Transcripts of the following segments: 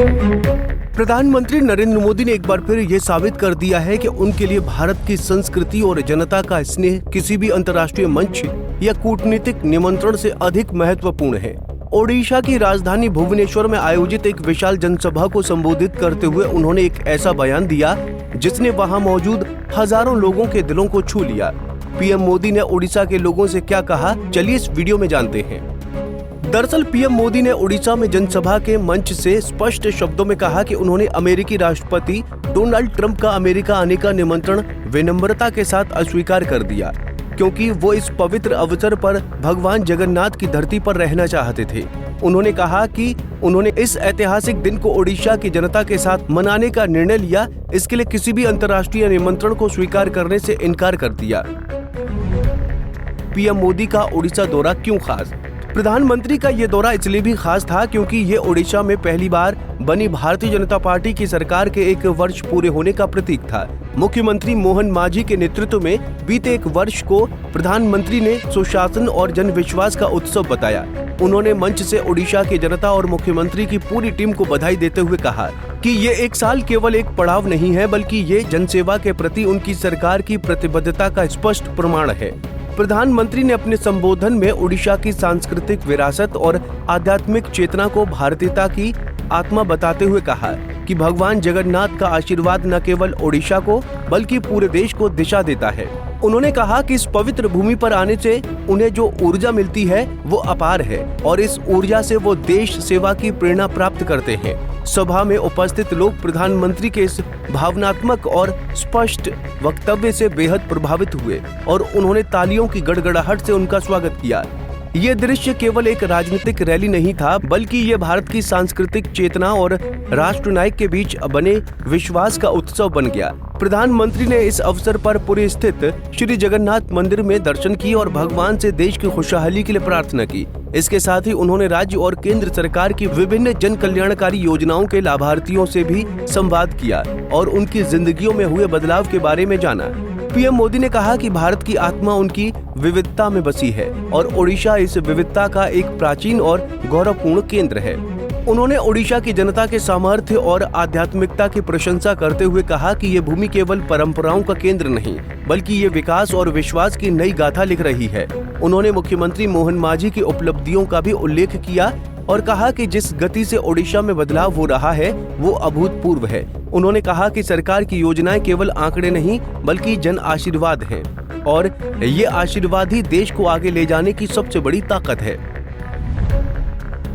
प्रधानमंत्री नरेंद्र मोदी ने एक बार फिर ये साबित कर दिया है कि उनके लिए भारत की संस्कृति और जनता का स्नेह किसी भी अंतर्राष्ट्रीय मंच या कूटनीतिक निमंत्रण से अधिक महत्वपूर्ण है। ओडिशा की राजधानी भुवनेश्वर में आयोजित एक विशाल जनसभा को संबोधित करते हुए उन्होंने एक ऐसा बयान दिया जिसने वहां मौजूद हजारों लोगों के दिलों को छू लिया। पीएम मोदी ने ओडिशा के लोगों से क्या कहा, चलिए इस वीडियो में जानते हैं। दरअसल पीएम मोदी ने ओडिशा में जनसभा के मंच से स्पष्ट शब्दों में कहा कि उन्होंने अमेरिकी राष्ट्रपति डोनाल्ड ट्रंप का अमेरिका आने का निमंत्रण विनम्रता के साथ अस्वीकार कर दिया, क्योंकि वो इस पवित्र अवसर पर भगवान जगन्नाथ की धरती पर रहना चाहते थे। उन्होंने कहा कि उन्होंने इस ऐतिहासिक दिन को ओडिशा की जनता के साथ मनाने का निर्णय लिया, इसके लिए किसी भी अंतर्राष्ट्रीय निमंत्रण को स्वीकार करने से इनकार कर दिया। पीएम मोदी का ओडिशा दौरा क्यों खास? प्रधानमंत्री का ये दौरा इसलिए भी खास था क्योंकि ये ओडिशा में पहली बार बनी भारतीय जनता पार्टी की सरकार के 1 वर्ष पूरे होने का प्रतीक था। मुख्यमंत्री मोहन मांझी के नेतृत्व में बीते 1 वर्ष को प्रधानमंत्री ने सुशासन और जनविश्वास का उत्सव बताया। उन्होंने मंच से ओडिशा की जनता और मुख्यमंत्री की पूरी टीम को बधाई देते हुए कहा कि ये 1 साल केवल एक पड़ाव नहीं है, बल्कि ये जनसेवा के प्रति उनकी सरकार की प्रतिबद्धता का स्पष्ट प्रमाण है। प्रधानमंत्री ने अपने संबोधन में ओडिशा की सांस्कृतिक विरासत और आध्यात्मिक चेतना को भारतीयता की आत्मा बताते हुए कहा कि भगवान जगन्नाथ का आशीर्वाद न केवल ओडिशा को बल्कि पूरे देश को दिशा देता है। उन्होंने कहा कि इस पवित्र भूमि पर आने से उन्हें जो ऊर्जा मिलती है वो अपार है और इस ऊर्जा से वो देश सेवा की प्रेरणा प्राप्त करते हैं। सभा में उपस्थित लोग प्रधानमंत्री के इस भावनात्मक और स्पष्ट वक्तव्य से बेहद प्रभावित हुए और उन्होंने तालियों की गड़गड़ाहट से उनका स्वागत किया। ये दृश्य केवल एक राजनीतिक रैली नहीं था, बल्कि ये भारत की सांस्कृतिक चेतना और राष्ट्र नायक के बीच बने विश्वास का उत्सव बन गया। प्रधानमंत्री ने इस अवसर पर पुरी स्थित श्री जगन्नाथ मंदिर में दर्शन किए और भगवान से देश की खुशहाली के लिए प्रार्थना की। इसके साथ ही उन्होंने राज्य और केंद्र सरकार की विभिन्न जन कल्याणकारी योजनाओं के लाभार्थियों से भी संवाद किया और उनकी जिंदगियों में हुए बदलाव के बारे में जाना। पीएम मोदी ने कहा कि भारत की आत्मा उनकी विविधता में बसी है और ओडिशा इस विविधता का एक प्राचीन और गौरवपूर्ण केंद्र है। उन्होंने ओडिशा की जनता के सामर्थ्य और आध्यात्मिकता की प्रशंसा करते हुए कहा कि ये भूमि केवल परंपराओं का केंद्र नहीं, बल्कि ये विकास और विश्वास की नई गाथा लिख रही है। उन्होंने मुख्यमंत्री मोहन मांझी की उपलब्धियों का भी उल्लेख किया और कहा कि जिस गति से ओडिशा में बदलाव हो रहा है वो अभूतपूर्व है। उन्होंने कहा कि सरकार की योजनाएं केवल आंकड़े नहीं बल्कि जन आशीर्वाद हैं और ये आशीर्वाद ही देश को आगे ले जाने की सबसे बड़ी ताकत है।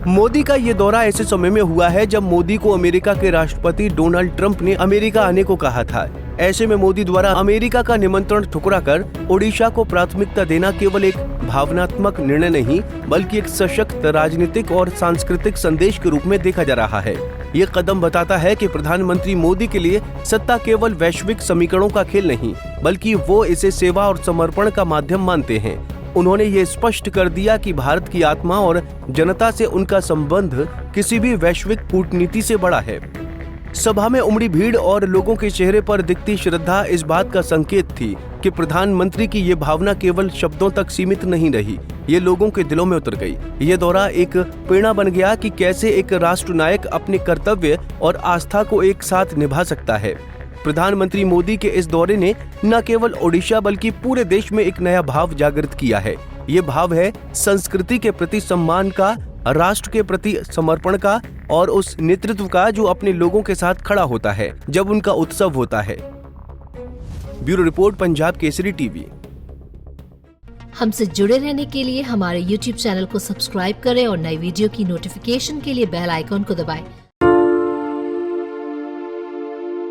मोदी का ये दौरा ऐसे समय में हुआ है जब मोदी को अमेरिका के राष्ट्रपति डोनाल्ड ट्रंप ने अमेरिका आने को कहा था। ऐसे में मोदी द्वारा अमेरिका का निमंत्रण ठुकराकर ओडिशा को प्राथमिकता देना केवल एक भावनात्मक निर्णय नहीं, बल्कि एक सशक्त राजनीतिक और सांस्कृतिक संदेश के रूप में देखा जा रहा है। ये कदम बताता है कि प्रधानमंत्री मोदी के लिए सत्ता केवल वैश्विक समीकरणों का खेल नहीं, बल्कि वो इसे सेवा और समर्पण का माध्यम मानते हैं। उन्होंने ये स्पष्ट कर दिया कि भारत की आत्मा और जनता से उनका संबंध किसी भी वैश्विक कूटनीति से बड़ा है। सभा में उमड़ी भीड़ और लोगों के चेहरे पर दिखती श्रद्धा इस बात का संकेत थी कि प्रधानमंत्री की ये भावना केवल शब्दों तक सीमित नहीं रही, ये लोगों के दिलों में उतर गई। ये दौरा एक प्रेरणा बन गया कि कैसे एक राष्ट्र नायक अपने कर्तव्य और आस्था को एक साथ निभा सकता है। प्रधानमंत्री मोदी के इस दौरे ने न केवल ओडिशा बल्कि पूरे देश में एक नया भाव जागृत किया है। ये भाव है संस्कृति के प्रति सम्मान का, राष्ट्र के प्रति समर्पण का और उस नेतृत्व का जो अपने लोगों के साथ खड़ा होता है जब उनका उत्सव होता है। Bureau report, Punjab Kesari TV. हमसे जुड़े रहने के लिए हमारे YouTube चैनल को सब्सक्राइब करें और नई वीडियो की नोटिफिकेशन के लिए बेल आइकॉन को दबाएं।